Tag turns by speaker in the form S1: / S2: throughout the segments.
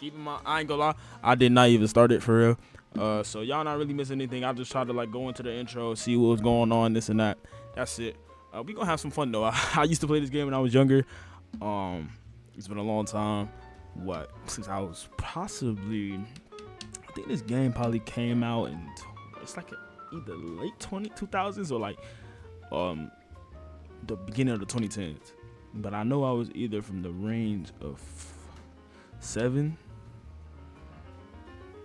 S1: Keep in mind, I ain't gonna lie, I did not even start it for real. So y'all not really missing anything. I just tried to like go into the intro, see what was going on, this and that. That's it. We gonna have some fun though. I used to play this game when I was younger. It's been a long time. Since I was possibly, I think this game probably came out in, it's like either late 2000s or like the beginning of the 2010s. But I know I was either from the range of 7.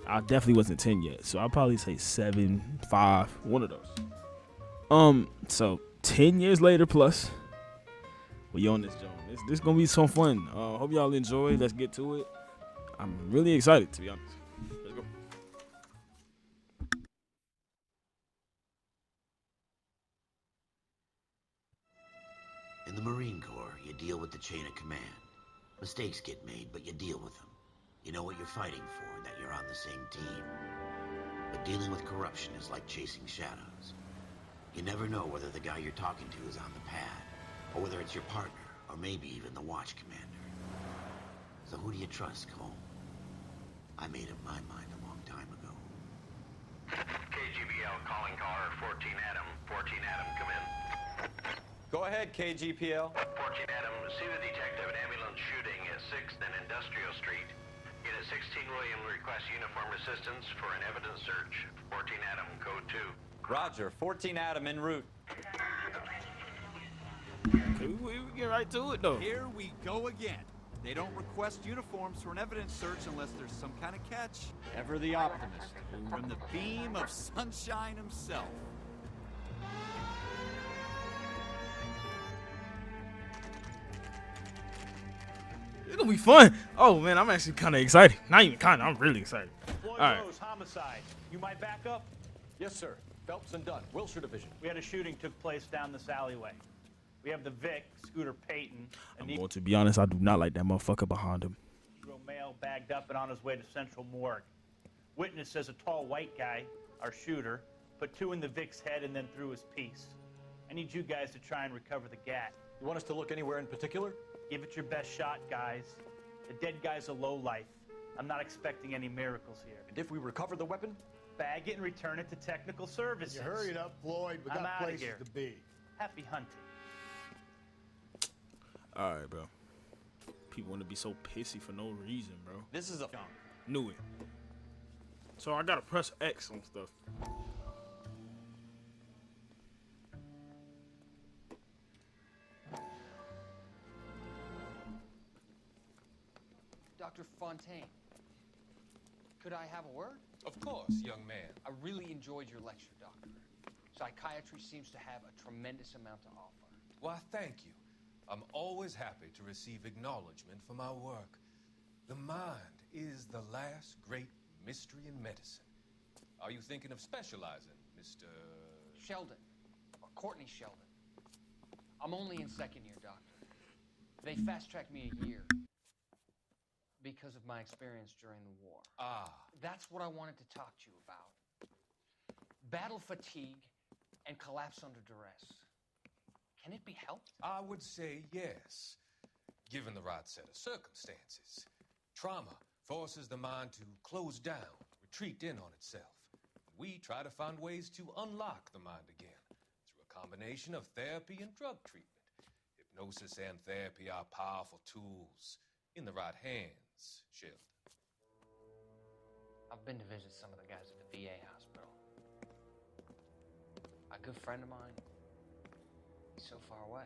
S1: I definitely wasn't 10 yet, so I'll probably say 7, 5, one of those. So 10 years later plus, we on this joint. This gonna be some fun. Hope y'all enjoy. Let's get to it. I'm really excited, to be honest. Let's go.
S2: In the Marine Corps, you deal with the chain of command. Mistakes get made, but you deal with them. You know what you're fighting for, that you're on the same team. But dealing with corruption is like chasing shadows. You never know whether the guy you're talking to is on the pad, or whether it's your partner, or maybe even the watch commander. So who do you trust, Cole? I made up my mind a long time ago.
S3: KGBL calling caller 14 Adam. 14 Adam, come in.
S4: Go ahead, KGPL.
S3: 14 Adam, see the detective, an ambulance shooting at 6th and Industrial Street. Unit 16 William requests uniform assistance for an evidence search. 14 Adam, code 2.
S4: Roger, 14 Adam en route.
S1: Okay, we get right to it though.
S5: Here we go again. They don't request uniforms for an evidence search unless there's some kind of catch. Ever the optimist. From the beam of sunshine himself.
S1: It's gonna be fun. Oh man, I'm actually kind of excited. Not even kind of, I'm really excited.
S6: Floyd
S1: All right.
S6: Rose, homicide. You might back up?
S7: Yes, sir. Phelps and Dunn, Wilshire Division.
S6: We had a shooting took place down this alleyway. We have the Vic, Scooter Payton,
S1: I'm going to be honest, I do not like that motherfucker behind him.
S6: Negro male bagged up and on his way to Central Morgue. Witness says a tall white guy, our shooter, put 2 in the Vic's head and then threw his piece. I need you guys to try and recover the gat.
S7: You want us to look anywhere in particular?
S6: Give it your best shot, guys. The dead guy's a lowlife. I'm not expecting any miracles here.
S7: And if we recover the weapon?
S6: Bag it and return it to technical services.
S8: You hurry it up, Floyd. We
S6: I'm
S8: got
S6: outta
S8: places
S6: here.
S8: to be.
S6: Happy hunting.
S1: All right, bro. People want to be so pissy for no reason, bro.
S4: This is a
S1: Knew it. So I gotta press X on stuff.
S9: Dr. Fontaine, could I have a word?
S10: Of course, young man.
S9: I really enjoyed your lecture, Doctor. Psychiatry seems to have a tremendous amount to offer.
S10: Why, thank you. I'm always happy to receive acknowledgement for my work. The mind is the last great mystery in medicine. Are you thinking of specializing, Mr.
S9: Sheldon, or Courtney Sheldon. I'm only in 2nd year, Doctor. They fast-tracked me a year because of my experience during the war.
S10: Ah.
S9: That's what I wanted to talk to you about. Battle fatigue and collapse under duress. Can it be helped?
S10: I would say yes, given the right set of circumstances. Trauma forces the mind to close down, retreat in on itself. We try to find ways to unlock the mind again through a combination of therapy and drug treatment. Hypnosis and therapy are powerful tools in the right hands, Sheldon.
S9: I've been to visit some of the guys at the VA hospital. A good friend of mine, he's so far away.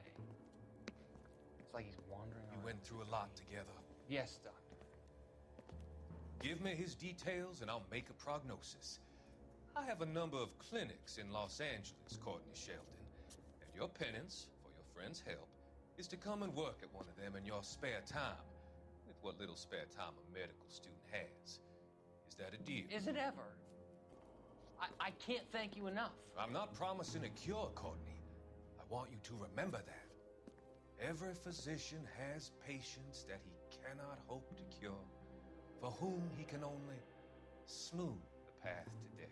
S9: It's like he's wandering
S10: You
S9: around.
S10: went through a lot together.
S9: Yes, Doctor.
S10: Give me his details and I'll make a prognosis. I have a number of clinics in Los Angeles, Courtney Sheldon, and your penance, for your friend's help, is to come and work at one of them in your spare time, with what little spare time a medical student has. Is that a deal?
S9: Is it ever? I can't thank you enough.
S10: I'm not promising a cure, Courtney. I want you to remember that. Every physician has patients that he cannot hope to cure, for whom he can only smooth the path to death.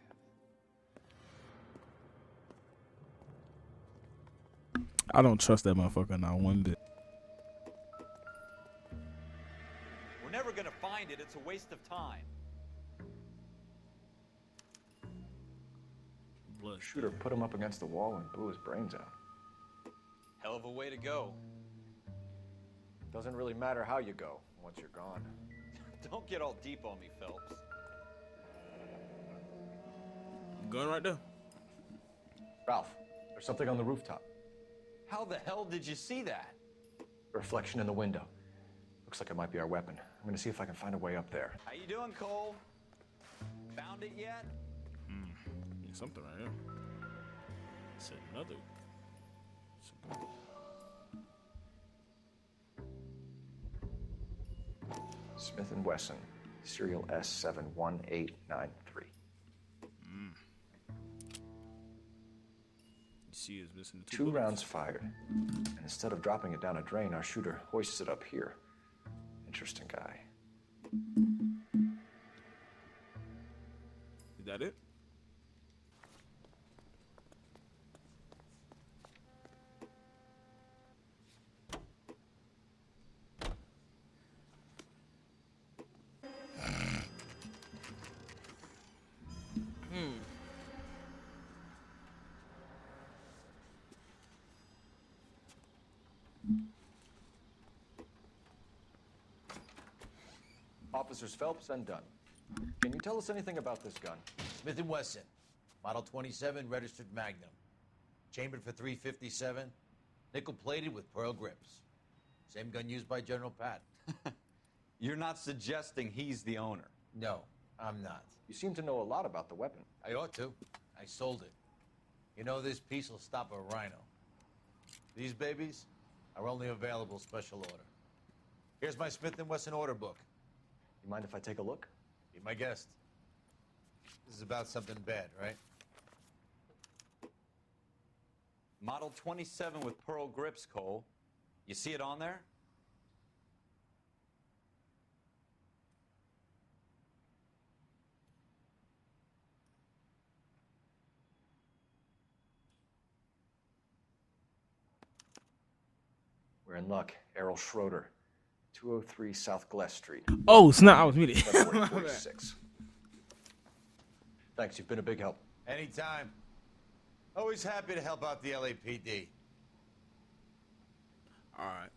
S1: I don't trust that motherfucker not one bit.
S5: We're never gonna find it. It's a waste of time.
S1: Blood.
S7: Shooter put him up against the wall and blew his brains out.
S5: Hell of a way to go.
S7: Doesn't really matter how you go once you're gone.
S5: Don't get all deep on me, Phelps.
S1: Gun right there.
S7: Ralph, there's something on the rooftop.
S5: How the hell did you see that?
S7: A reflection in the window. Looks like it might be our weapon. I'm gonna see if I can find a way up there.
S5: How you doing, Cole? Found it yet?
S1: Yeah, something right here. It's another.
S7: Smith & Wesson, serial S71893.
S1: You see, it's missing the
S7: Two
S1: bullets.
S7: rounds fired. And instead of dropping it down a drain, our shooter hoists it up here. Interesting guy.
S1: Is that it?
S7: Officers Phelps and Dunn. Can you tell us anything about this gun?
S2: Smith & Wesson, Model 27, registered Magnum. Chambered for .357, nickel-plated with pearl grips. Same gun used by General Patton.
S5: You're not suggesting he's the owner.
S2: No, I'm not.
S7: You seem to know a lot about the weapon.
S2: I ought to. I sold it. You know, this piece will stop a rhino. These babies are only available special order. Here's my Smith & Wesson order book.
S7: You mind if I take a look?
S2: Be my guest. This is about something bad, right?
S5: Model 27 with pearl grips, Cole. You see it on there?
S7: We're in luck. Errol Schroeder, 203 South Glass Street.
S1: Oh, snap! I was muted.
S7: February 46. Thanks, you've been a big help.
S2: Anytime. Always happy to help out the LAPD.
S1: All right.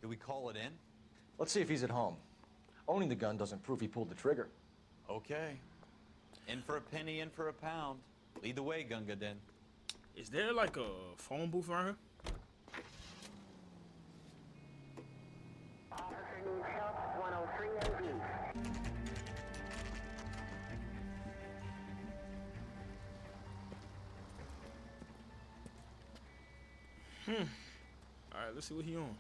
S5: Do we call it in?
S7: Let's see if he's at home. Owning the gun doesn't prove he pulled the trigger.
S5: Okay. In for a penny, in for a pound. Lead the way, Gunga Din.
S1: Is there like a phone booth around here?
S8: Officer needs help, 103 AV.
S1: All right, let's see what he on.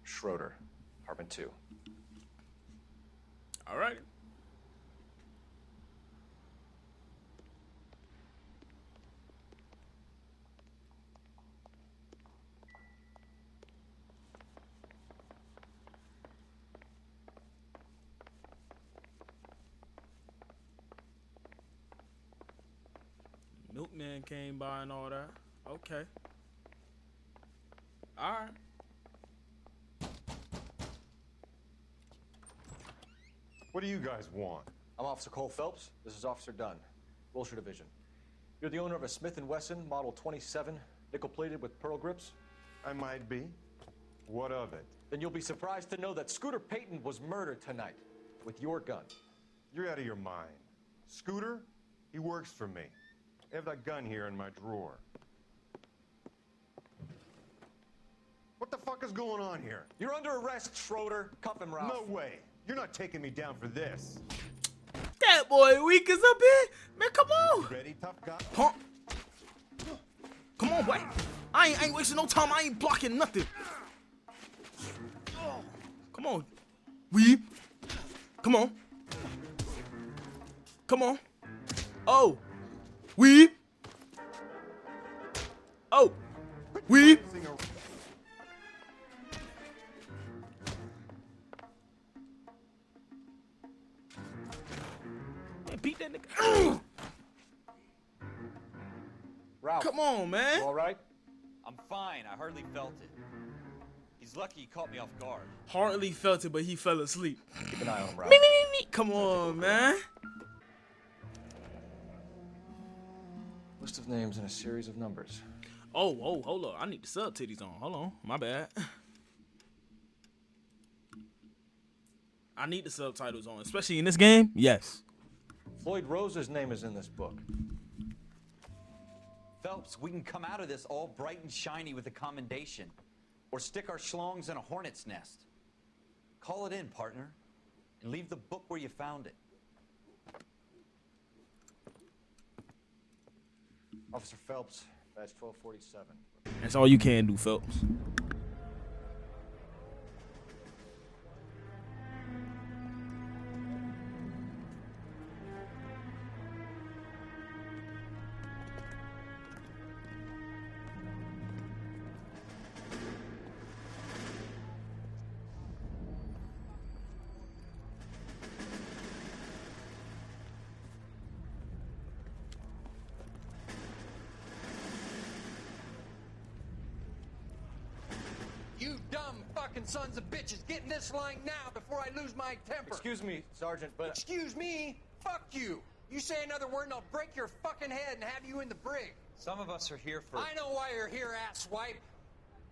S7: Schroeder, apartment 2.
S1: All right. Milkman came by and all that. Okay. All right.
S11: What do you guys want?
S7: I'm Officer Cole Phelps. This is Officer Dunn, Wilshire Division. You're the owner of a Smith & Wesson Model 27, nickel-plated with pearl grips?
S11: I might be. What of it?
S7: Then you'll be surprised to know that Scooter Payton was murdered tonight with your gun.
S11: You're out of your mind. Scooter? He works for me. I have that gun here in my drawer. What the fuck is going on here?
S7: You're under arrest, Schroeder. Cuff him, Ralph.
S11: No way. You're not taking me down for this.
S1: That boy weak as a bit. Man, come on.
S11: Ready, tough guy?
S1: Huh? Come on, boy. I ain't wasting no time. I ain't blocking nothing. Come on. Weep. Come on. Come on. Oh. Weep. Oh. Weep. nigga.
S7: Ralph,
S1: Come on, man.
S7: you all right?
S5: I'm fine. I hardly felt it. He's lucky he caught me off guard.
S1: Hardly felt it, but he fell asleep.
S7: Keep an eye on him, Ralph.
S1: Come on, man.
S7: List of names and a series of numbers.
S1: Oh, hold up. I need the sub titties on. Hold on. My bad. I need the subtitles on, especially in this game. Yes.
S7: Floyd Rose's name is in this book.
S4: Phelps, we can come out of this all bright and shiny with a commendation. Or stick our schlongs in a hornet's nest. Call it in, partner. And leave the book where you found it.
S7: Officer Phelps, badge 1247.
S1: That's all you can do, Phelps.
S10: You dumb fucking sons of bitches, get in this line now before I lose my temper.
S7: Excuse me, Sergeant, but...
S10: Excuse me? Fuck you. You say another word and I'll break your fucking head and have you in the brig.
S4: Some of us are here for...
S10: I know why you're here, asswipe.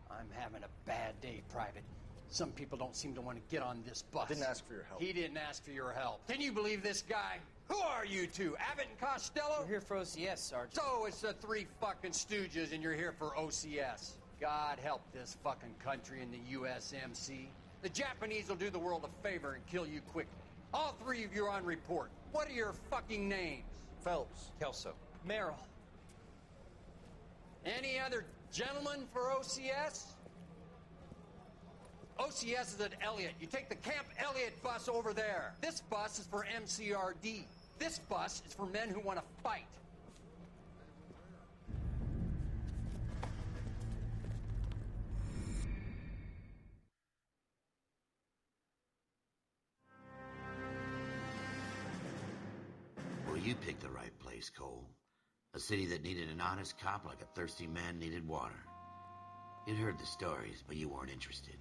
S9: I'm having a bad day, Private. Some people don't seem to want to get on this bus.
S7: Didn't ask for your help.
S9: He didn't ask for your help.
S10: Can you believe this guy? Who are you two? Abbott and Costello?
S9: We're here for OCS, Sergeant.
S10: So it's the three fucking stooges and you're here for OCS.
S9: God help this fucking country and the USMC.
S10: The Japanese will do the world a favor and kill you quickly. All three of you are on report. What are your fucking names?
S7: Phelps.
S4: Kelso.
S9: Merrill.
S10: Any other gentlemen for OCS? OCS is at Elliott. You take the Camp Elliott bus over there. This bus is for MCRD. This bus is for men who want to fight.
S2: Well, you picked the right place, Cole. A city that needed an honest cop like a thirsty man needed water. You'd heard the stories, but you weren't interested.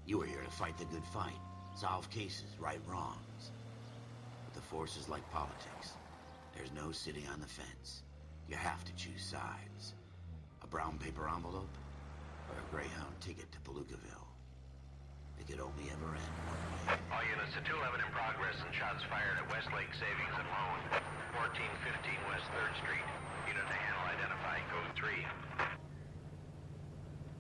S2: You were here to fight the good fight, solve cases, right wrongs. But the force is like politics. There's no sitting on the fence. You have to choose sides. A brown paper envelope or a Greyhound ticket to Palookaville. It could only ever end one way.
S3: All units to 211 in progress and shots fired at Westlake Savings and Loan, 1415 West 3rd Street. Unit to handle identified code 3.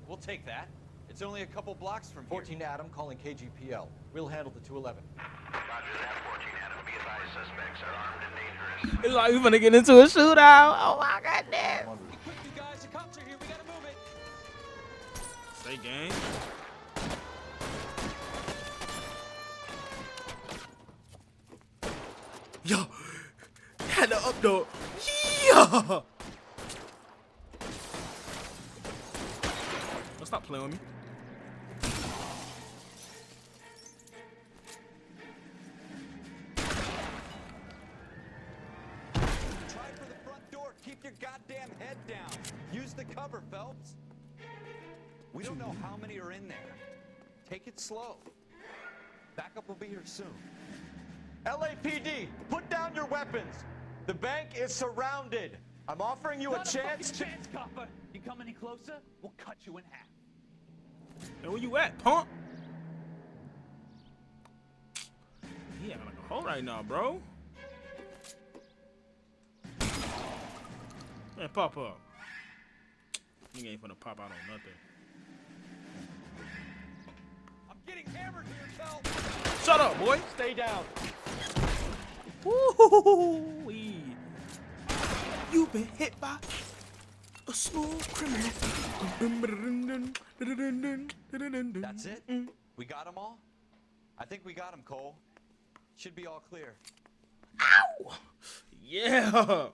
S5: We'll take that. It's only a couple blocks from here.
S7: 14 Adam calling KGPL. We'll handle the 211.
S3: Roger that, 14 Adam. Be advised, suspects are armed and dangerous.
S1: It's like we're gonna get into a shootout. Oh my goodness.
S5: Quick, you guys, the cops are here. We gotta move it.
S1: Stay gang. Yo, had the up though. Yeah. Don't stop playing with me.
S5: Try for the front door. Keep your goddamn head down. Use the cover, Phelps. We don't know how many are in there. Take it slow. Backup will be here soon.
S7: LAPD, put down your weapons. The bank is surrounded. I'm offering you a chance to...
S6: chance, copper. You come any closer, we'll cut you in half.
S1: Hey, where you at, punk? He acting like a hoe right now, bro. Man, pop up. Nigga ain't finna pop out on nothing.
S5: I'm getting hammered here, Phelps.
S1: Shut up, boy.
S7: Stay down.
S1: Woo-hoo-hoo-wee. You've been hit by a smooth criminal.
S4: That's it? We got them all? I think we got them, Cole. Should be all clear.
S1: Ow! Yeah!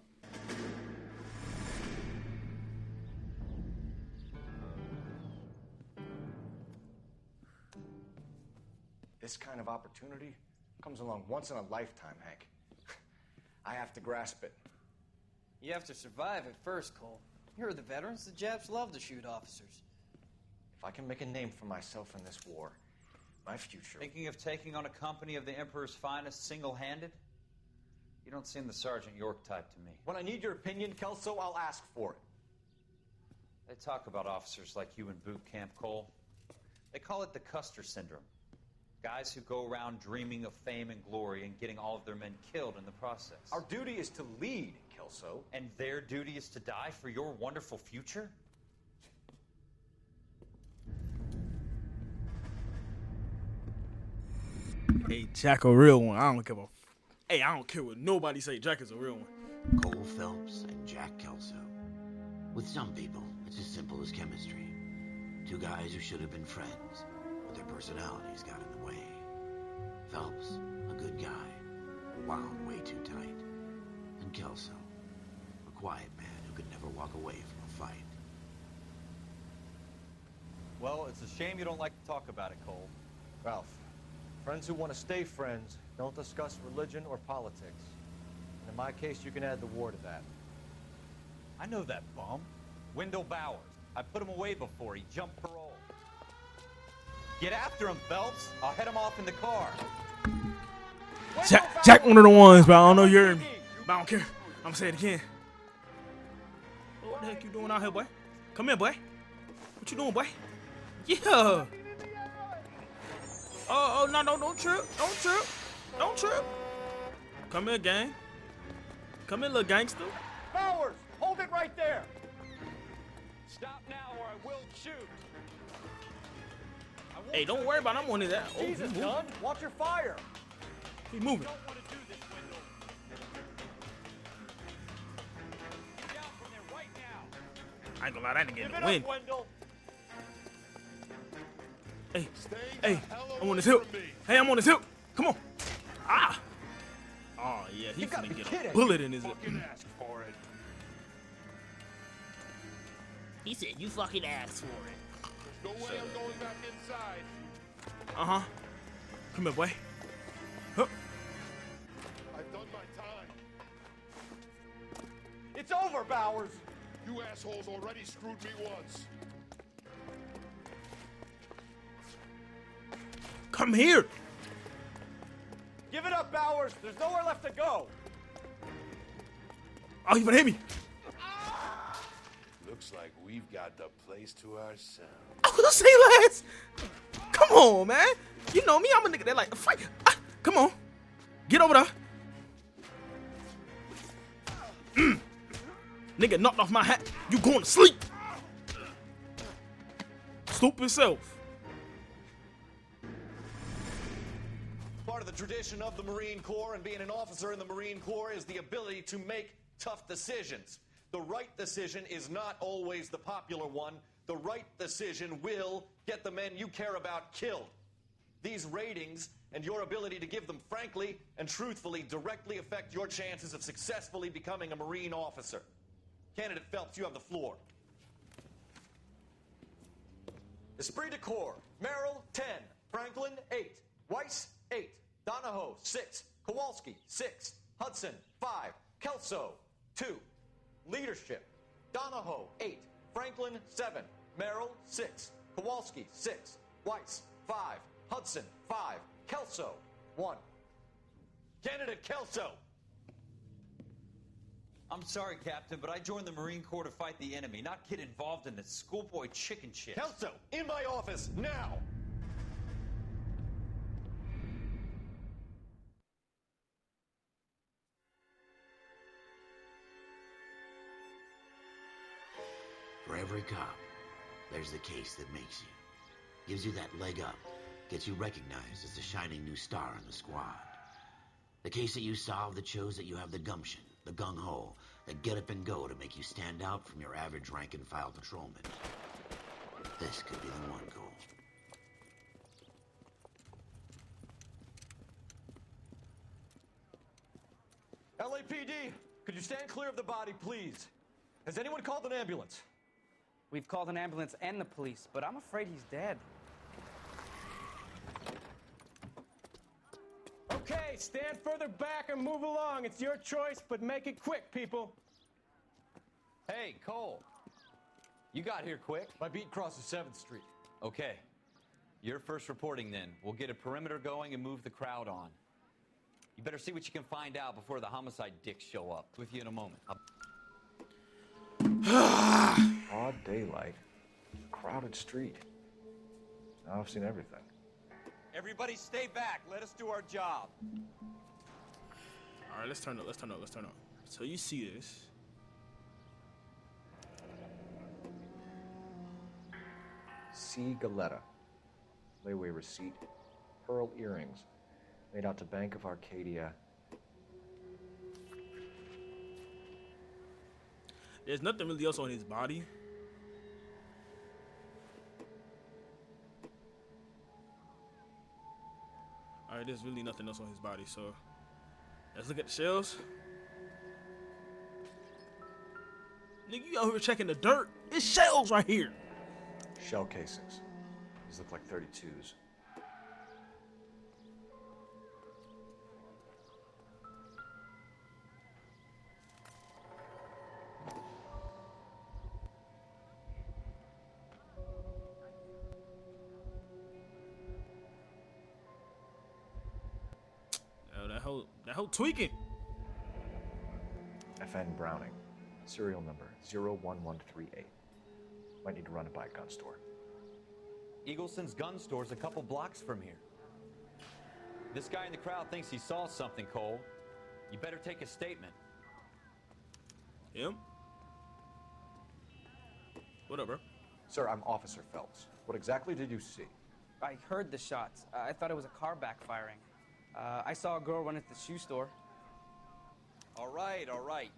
S7: This kind of opportunity comes along once in a lifetime, Hank. I have to grasp it.
S12: You have to survive at first, Cole. You're the veterans. The Japs love to shoot officers.
S7: If I can make a name for myself in this war, my future...
S4: Thinking of taking on a company of the Emperor's finest single-handed? You don't seem the Sergeant York type to me.
S7: When I need your opinion, Kelso, I'll ask for it.
S4: They talk about officers like you in boot camp, Cole. They call it the Custer syndrome. Guys who go around dreaming of fame and glory and getting all of their men killed in the process.
S7: Our duty is to lead, Kelso.
S4: And their duty is to die for your wonderful future?
S1: Hey, Jack a real one. I don't give a... Hey, I don't care what nobody say. Jack is a real one.
S2: Cole Phelps and Jack Kelso. With some people, it's as simple as chemistry. Two guys who should have been friends, but their personalities got in the way. Phelps, a good guy, wound way too tight. And Kelso, a quiet man who could never walk away from a fight.
S4: Well, it's a shame you don't like to talk about it, Cole.
S7: Ralph, friends who want to stay friends don't discuss religion or politics. And in my case, you can add the war to that.
S4: I know that bum. Wendell Bowers. I put him away before. He jumped parole. Get after him, Phelps. I'll head him off in the car.
S1: Jack one of the ones, but I don't know you heard me. But I don't care. I'm gonna say it again. What the heck you doing out here, boy? Come here, boy. What you doing, boy? Yeah. Oh, no, don't trip. Don't trip. Don't trip. Come here, gang. Come here, little gangster.
S7: Bowers, hold it right there.
S5: Stop now or I will shoot.
S1: Hey, don't worry about it. I'm on his ass. Oh,
S7: Jesus,
S1: he
S7: Dunn, watch your fire.
S1: He's moving.
S5: Don't want to do this, Wendell. Get down from there right now.
S1: I ain't gonna lie, that didn't get
S5: Give
S1: in
S5: it
S1: the wind.
S5: up, Wendell.
S1: Hey, I'm on his hip. Hey, I'm on his hip. Come on. Ah. Oh, yeah, he's gonna get a bullet in his hip.
S11: Ask for it.
S1: He said, you fucking asked for it.
S11: There's no way I'm going back inside.
S1: Uh-huh. Come here, boy. Huh.
S11: I've done my time.
S7: It's over, Bowers.
S11: You assholes already screwed me once.
S1: Come here.
S7: Give it up, Bowers. There's nowhere left to go.
S1: Oh, you gonna hit me.
S11: Looks like we've got the place to ourselves.
S1: I was gonna say last. Come on, man. You know me, I'm a nigga that like to fight. Ah, come on. Get over there. Nigga knocked off my hat. You going to sleep. Stupid self.
S13: Part of the tradition of the Marine Corps and being an officer in the Marine Corps is the ability to make tough decisions. The right decision is not always the popular one. The right decision will get the men you care about killed. These ratings and your ability to give them frankly and truthfully directly affect your chances of successfully becoming a Marine officer. Candidate Phelps, you have the floor.
S7: Esprit de Corps, Merrill, 10. Franklin, 8. Weiss, 8. Donahoe, 6. Kowalski, 6. Hudson, 5. Kelso, 2. Leadership, Donahoe, 8. Franklin, 7. Merrill, 6. Kowalski, 6. Weiss, 5. Hudson, 5. Kelso, 1.
S13: Candidate Kelso.
S4: I'm sorry, Captain, but I joined the Marine Corps to fight the enemy, not get involved in this schoolboy chicken shit.
S13: Kelso, in my office, now!
S2: For every cop, there's the case that makes you. Gives you that leg up. Gets you recognized as the shining new star in the squad. The case that you solve that shows that you have the gumption, the gung-ho, the get up and go to make you stand out from your average rank-and-file patrolman. This could be the one goal.
S7: LAPD, could you stand clear of the body, please? Has anyone called an ambulance?
S12: We've called an ambulance and the police, but I'm afraid he's dead.
S7: Okay,
S14: Okay, stand further back and move along. It's your choice, but make it quick, people.
S5: Hey, Cole. You got here quick.
S7: My beat crosses 7th Street.
S5: Okay. You're first reporting then. We'll get a perimeter going and move the crowd on. You better see what you can find out before the homicide dicks show up. With you in a moment.
S11: Broad daylight, crowded street. Now I've seen everything.
S5: Everybody stay back. Let us do our job.
S1: All right, let's turn up. So you see this.
S11: C. Galetta. Layaway receipt. Pearl earrings. Made out to Bank of Arcadia.
S1: There's nothing really else on his body. All right, there's really nothing else on his body, so let's look at the shells. Nigga, you out here checking the dirt. It's shells right here.
S11: Shell casings. These look like 32s.
S1: Oh, that whole tweaking.
S11: FN Browning. Serial number 01138. Might need to run it by a gun store.
S5: Eagleson's gun store's a couple blocks from here. This guy in the crowd thinks he saw something, Cole. You better take a statement.
S1: Him? What up, bro?
S11: Sir, I'm Officer Phelps. What exactly did you see?
S15: I heard the shots. I thought it was a car backfiring. I saw a girl run at the shoe store.
S5: All right.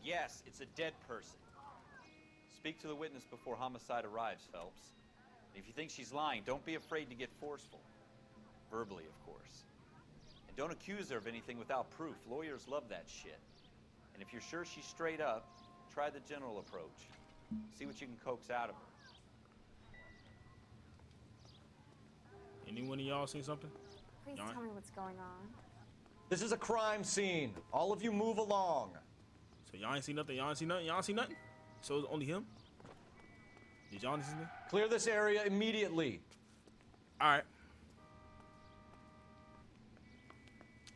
S5: Yes, it's a dead person. Speak to the witness before homicide arrives, Phelps. If you think she's lying, don't be afraid to get forceful. Verbally, of course. And don't accuse her of anything without proof. Lawyers love that shit. And if you're sure she's straight up, try the general approach. See what you can coax out of her.
S1: Anyone of y'all seen something?
S16: Please tell me what's going on.
S7: This is a crime scene. All of you move along.
S1: So y'all ain't seen nothing? Y'all ain't seen nothing? So it's only him? Did y'all see anything?
S7: Clear this area immediately.
S1: All right.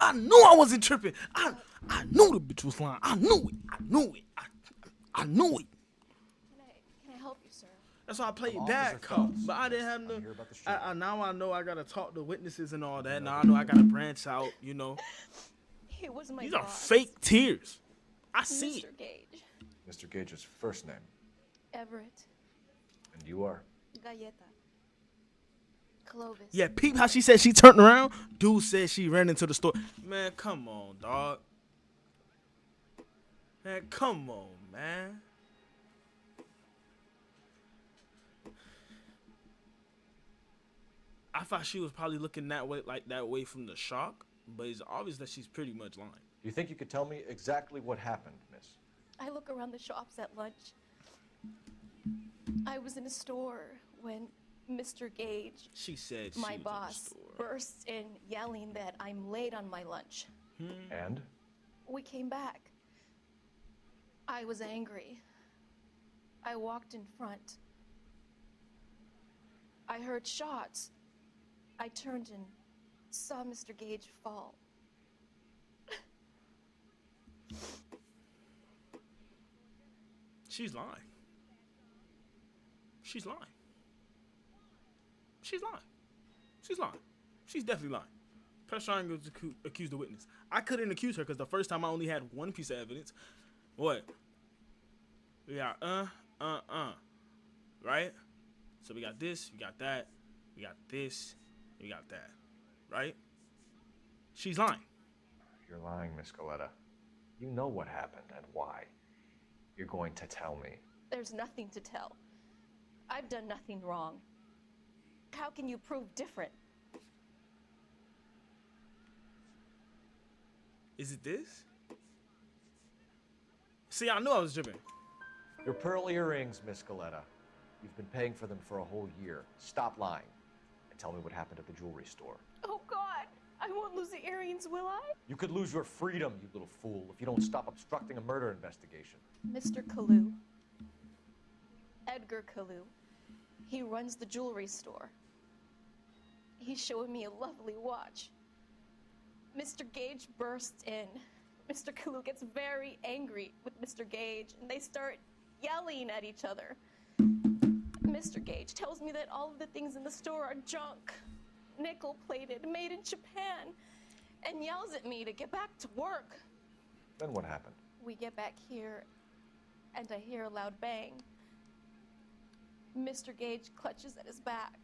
S1: I knew I wasn't tripping. I knew the bitch was lying. I knew it. I knew it.
S16: Can I help you, sir?
S1: That's why I played bad cop. But I didn't have no. Now I know I gotta talk to witnesses and all that. Now I know I gotta branch out. You know.
S16: It was my
S1: These are
S16: boss.
S1: fake tears. I see
S16: Mr.
S1: it.
S16: Gage.
S11: Mr. Gage's first name.
S16: Everett.
S11: And you are?
S16: Galleta. Clovis.
S1: Yeah, peep how she said she turned around. Dude said she ran into the store. Man, come on, dog. Man, come on, man. I thought she was probably looking that way from the shock, but it's obvious that she's pretty much lying.
S11: Do you think you could tell me exactly what happened, miss?
S16: I look around the shops at lunch. I was in a store when Mr. Gage,
S1: she said
S16: my boss, bursts in yelling that I'm late on my lunch.
S11: And?
S16: We came back. I was angry. I walked in front. I heard shots. I turned and saw Mr. Gage fall.
S1: She's lying. She's lying. She's lying. She's lying. She's definitely lying. Press triangle to accuse the witness. I couldn't accuse her because the first time I only had one piece of evidence. What? We got right? So we got this, we got that, we got this, we got that, right? She's lying.
S11: You're lying, Miss Galetta. You know what happened and why. You're going to tell me.
S16: There's nothing to tell. I've done nothing wrong. How can you prove different?
S1: Is it this? See, I knew I was dripping.
S11: Your pearl earrings, Miss Galetta. You've been paying for them for a whole year. Stop lying and tell me what happened at the jewelry store.
S16: Oh, God. I won't lose the earrings, will I?
S11: You could lose your freedom, you little fool, if you don't stop obstructing a murder investigation.
S16: Mr. Kalu. Edgar Kalu. He runs the jewelry store. He's showing me a lovely watch. Mr. Gage bursts in. Mr. Kalu gets very angry with Mr. Gage, and they start yelling at each other. Mr. Gage tells me that all of the things in the store are junk, nickel-plated, made in Japan, and yells at me to get back to work.
S11: Then what happened?
S16: We get back here, and I hear a loud bang. Mr. Gage clutches at his back.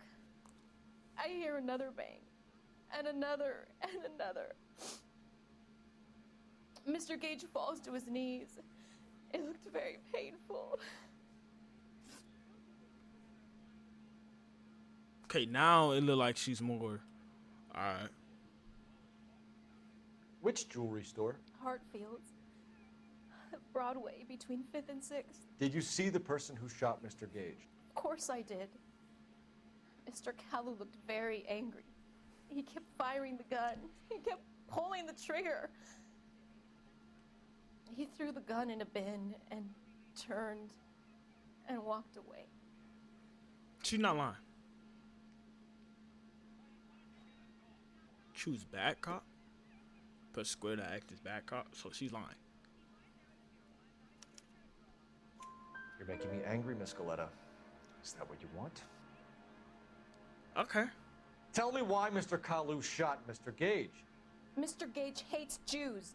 S16: I hear another bang, and another, and another. Mr. Gage falls to his knees. It looked very painful.
S1: Okay, now it look like she's more. Alright.
S11: Which jewelry store?
S16: Hartfield's. Broadway, between 5th and 6th.
S11: Did you see the person who shot Mr. Gage?
S16: Of course I did. Mr. Kalu looked very angry. He kept firing the gun. He kept pulling the trigger. He threw the gun in a bin and turned and walked away.
S1: She's not lying. Choose bad cop. Put Square to act as bad cop, so she's lying.
S11: You're making me angry, Miss Goleta. Is that what you want?
S1: Okay.
S11: Tell me why Mr. Kalu shot Mr. Gage.
S16: Mr. Gage hates Jews.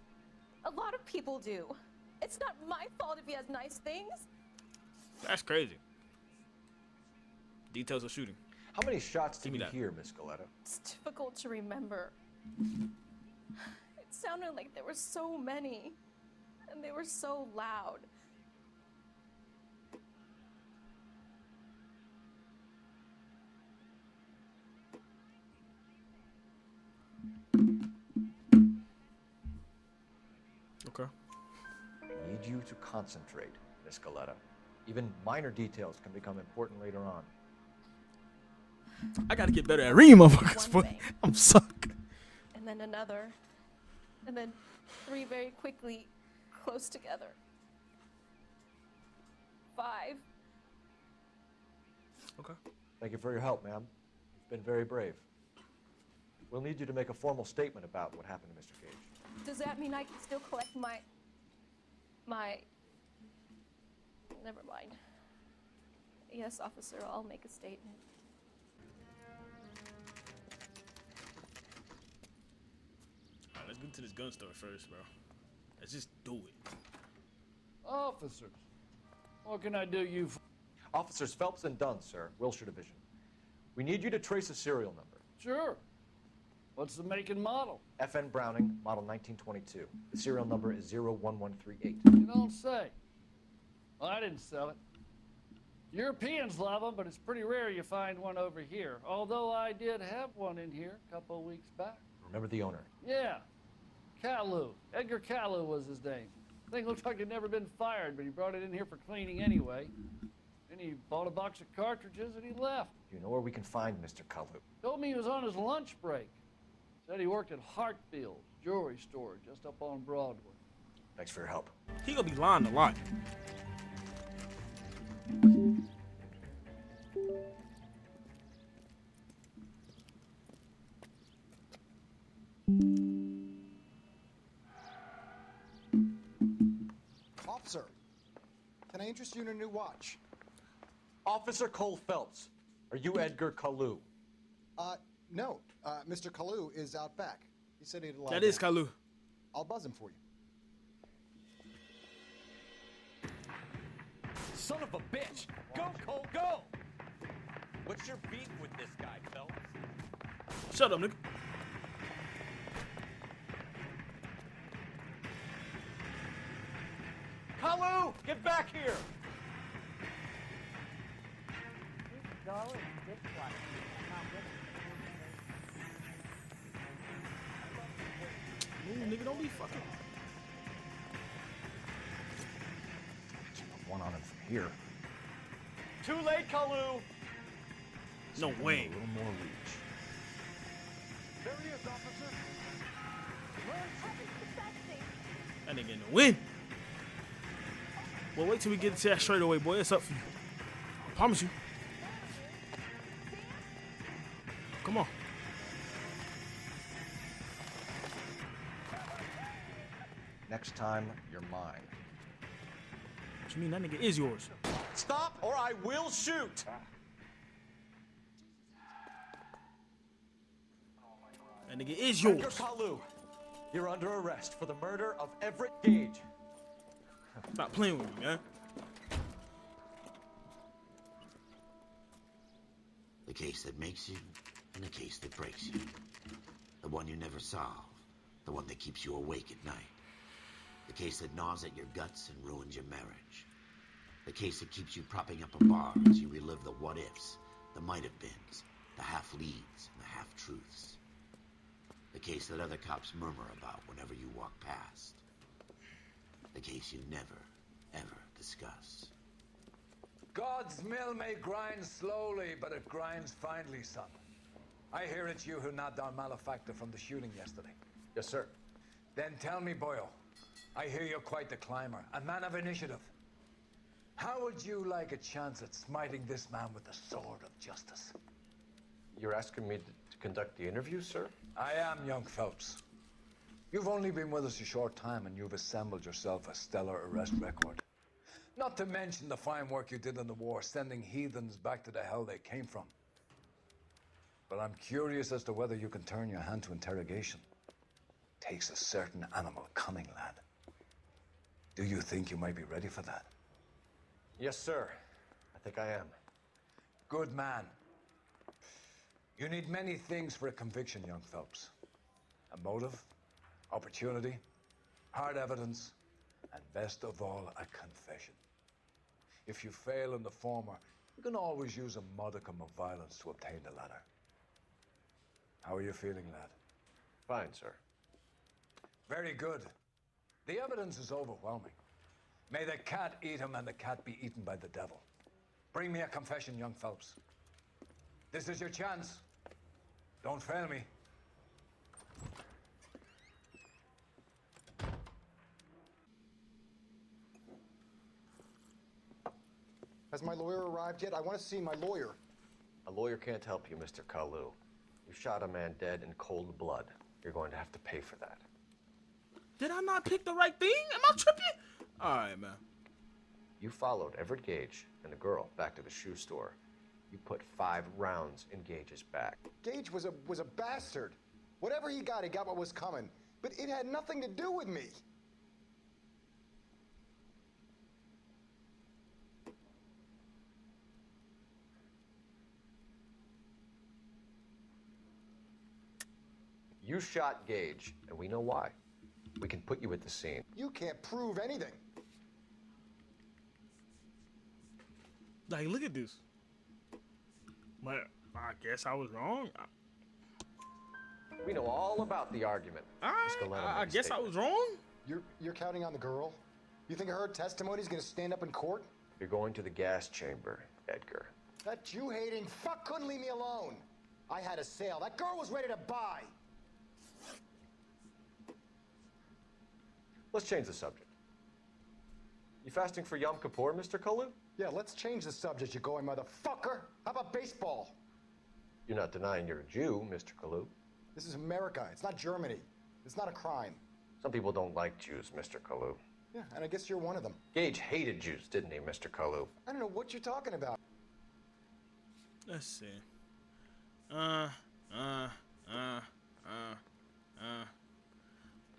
S16: A lot of people do. It's not my fault if he has nice things.
S1: That's crazy. Details of shooting.
S11: How many shots did
S1: Give me
S11: you
S1: that.
S11: hear, Miss Goleta?
S16: It's difficult to remember. It sounded like there were so many, and they were so loud.
S1: Okay.
S11: I need you to concentrate, Miss Goleta. Even minor details can become important later on.
S1: I gotta get better at reading, motherfuckers. Boy. I'm suck.
S16: And then another, and then 3 very quickly, close together. 5.
S1: Okay.
S11: Thank you for your help, ma'am. You've been very brave. We'll need you to make a formal statement about what happened to Mr. Gage.
S16: Does that mean I can still collect my... Never mind. Yes, officer, I'll make a statement.
S1: Alright, let's get to this gun store first, bro. Let's just do it.
S17: Officers, what can I do you for?
S11: Officers Phelps and Dunn, sir, Wilshire Division. We need you to trace a serial number.
S17: Sure. What's the make and model?
S11: FN Browning, model 1922. The serial number is 01138.
S17: You don't say. Well, I didn't sell it. Europeans love them, but it's pretty rare you find one over here. Although I did have one in here a couple of weeks back.
S11: Remember the owner?
S17: Yeah. Kalu. Edgar Kalu was his name. Thing looked like it'd never been fired, but he brought it in here for cleaning anyway. Then he bought a box of cartridges and he left.
S11: Do you know where we can find Mr. Kalu?
S17: Told me he was on his lunch break. Said he worked at Hartfield's jewelry store just up on Broadway.
S11: Thanks for your help.
S1: He gonna be lying a lot.
S18: Officer, can I interest you in a new watch?
S11: Officer Cole Phelps, are you Edgar Kalu?
S18: No. Mr. Kalu is out back. He said he'd lie
S1: That is
S18: down.
S1: Kalu.
S18: I'll buzz him for you.
S7: Son of a bitch! Go, Cole, go! What's your beef with this guy, Phelps?
S1: Shut up, nigga.
S7: Kalu, get back here!
S1: Ooh, nigga, don't be fucking.
S11: One on him from here.
S7: Too late, Kalu!
S1: No way.
S11: A little more reach.
S14: There he is, officer.
S1: That nigga in the win. Well, wait till we get to that straight away, boy. It's up for you. I promise you. Come on.
S11: Next time, you're mine.
S1: What you mean? That nigga is yours.
S13: Stop or I will shoot!
S1: That nigga is
S7: Edgar
S1: yours.
S7: Kalu, you're under arrest for the murder of Everett Gage.
S1: Stop playing with me, man.
S2: The case that makes you, and the case that breaks you. The one you never solve. The one that keeps you awake at night. The case that gnaws at your guts and ruins your marriage. The case that keeps you propping up a bar as you relive the what-ifs, the might-have-beens, the half-leads, and the half-truths. The case that other cops murmur about whenever you walk past. The case you never, ever discuss.
S19: God's mill may grind slowly, but it grinds finely, son. I hear it's you who nabbed our malefactor from the shooting yesterday.
S11: Yes, sir.
S19: Then tell me, Boyle, I hear you're quite the climber, a man of initiative. How would you like a chance at smiting this man with the sword of justice?
S11: You're asking me to conduct the interview, sir?
S19: I am, young Phelps. You've only been with us a short time and you've assembled yourself a stellar arrest record. Not to mention the fine work you did in the war, sending heathens back to the hell they came from. But I'm curious as to whether you can turn your hand to interrogation. Takes a certain animal cunning, lad. Do you think you might be ready for that?
S11: Yes, sir. I think I am.
S19: Good man. You need many things for a conviction, young Phelps. A motive, opportunity, hard evidence, and best of all, a confession. If you fail in the former, you can always use a modicum of violence to obtain the latter. How are you feeling, lad?
S11: Fine, sir.
S19: Very good. The evidence is overwhelming. May the cat eat him and the cat be eaten by the devil. Bring me a confession, young Phelps. This is your chance. Don't fail me.
S18: Has my lawyer arrived yet? I want to see my lawyer.
S11: A lawyer can't help you, Mr. Kalu. You shot a man dead in cold blood. You're going to have to pay for that.
S1: Did I not pick the right thing? Am I tripping? All right, man.
S11: You followed Everett Gage and the girl back to the shoe store. You put 5 rounds in Gage's back.
S18: Gage was a bastard. Whatever he got what was coming. But it had nothing to do with me.
S11: You shot Gage, and we know why. We can put you at the scene.
S18: You can't prove anything.
S1: Like, look at this. But I guess I was wrong.
S11: We know all about the argument.
S1: I guess I was wrong.
S18: You're counting on the girl? You think her testimony is going to stand up in court?
S11: You're going to the gas chamber, Edgar.
S18: That Jew-hating fuck couldn't leave me alone. I had a sale. That girl was ready to buy.
S11: Let's change the subject. You fasting for Yom Kippur, Mr. Kalu?
S18: Yeah, let's change the subject, you going motherfucker. How about baseball?
S11: You're not denying you're a Jew, Mr. Kalu.
S18: This is America. It's not Germany. It's not a crime.
S11: Some people don't like Jews, Mr. Kalu.
S18: Yeah, and I guess you're one of them.
S11: Gage hated Jews, didn't he, Mr. Kalu?
S18: I don't know what you're talking about.
S1: Let's see.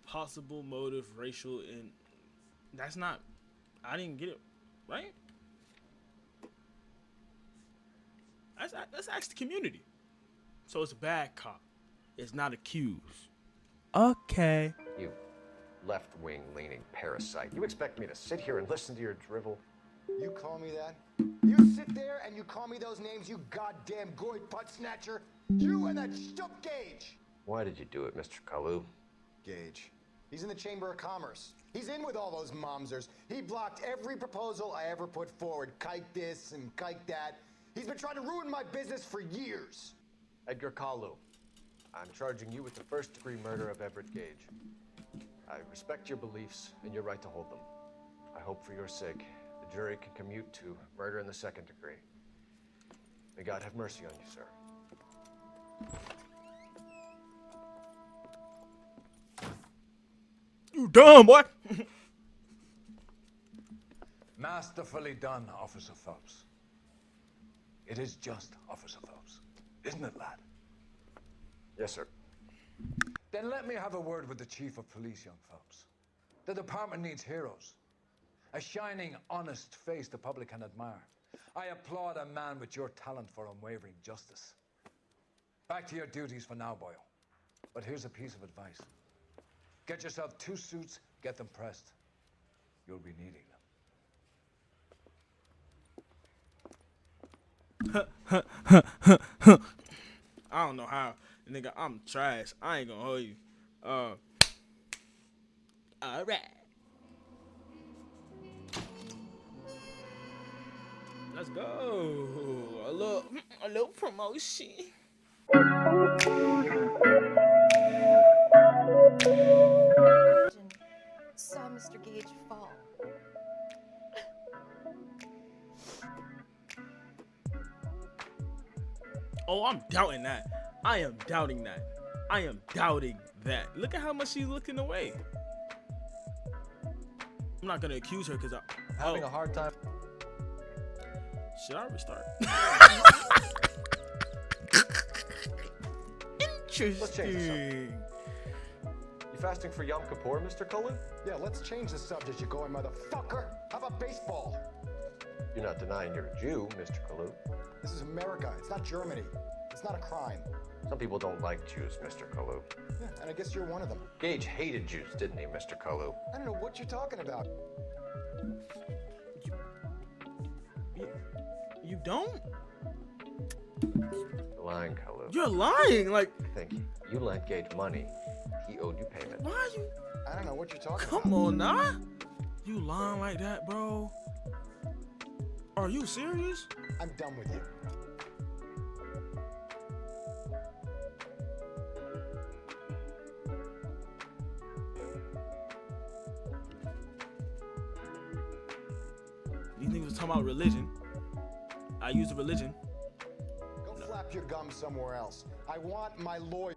S1: Possible motive, racial, and that's not. I didn't get it right. Let's ask the community. So it's a bad cop. It's not accused. Okay.
S11: You left-wing leaning parasite. You expect me to sit here and listen to your drivel?
S18: You call me that? You sit there and you call me those names, you goddamn goy butt snatcher? You and that shtup Gage!
S11: Why did you do it, Mr. Kalu?
S18: Gage. He's in the Chamber of Commerce. He's in with all those momsers. He blocked every proposal I ever put forward. Kike this and kike that. He's been trying to ruin my business for years.
S11: Edgar Kalu, I'm charging you with the first-degree murder of Everett Gage. I respect your beliefs and your right to hold them. I hope for your sake the jury can commute to murder in the second degree. May God have mercy on you, sir.
S1: You dumb, boy.
S19: Masterfully done, Officer Phelps. It is just, Officer Phelps. Isn't it, lad?
S11: Yes, sir.
S19: Then let me have a word with the Chief of Police, young Phelps. The department needs heroes. A shining, honest face the public can admire. I applaud a man with your talent for unwavering justice. Back to your duties for now, Boyle. But here's a piece of advice. Get yourself 2 suits, get them pressed. You'll be needing
S1: them. I don't know how. Nigga, I'm trash. I ain't gonna hold you. Alright. Let's go. A little promotion.
S16: Saw Mr. Gage fall.
S1: Oh, I'm doubting that. I am doubting that. I am doubting that. Look at how much she's looking away. I'm not gonna accuse her because I'm
S11: having a hard time.
S1: Should I restart? Interesting.
S11: Let's change the subject. You fasting for Yom Kippur, Mr. Kalu?
S18: Yeah, let's change the subject, you going motherfucker. How about baseball?
S11: You're not denying you're a Jew, Mr. Kalu.
S18: This is America. It's not Germany. It's not a crime.
S11: Some people don't like Jews, Mr. Kalu.
S18: Yeah, and I guess you're one of them.
S11: Gage hated Jews, didn't he, Mr. Kalu?
S18: I don't know what you're talking about.
S1: You don't?
S11: You're lying, Kalu.
S1: You're lying, like...
S11: Think you lent Gage money. He owed you payment.
S1: Why are you...
S18: I don't know what you're talking about.
S1: Come on, nah. You lying like that, bro? Are you serious?
S18: I'm done with you.
S1: These niggas was talking about religion. I use religion.
S18: Go flap your gums somewhere else. I want my lawyer.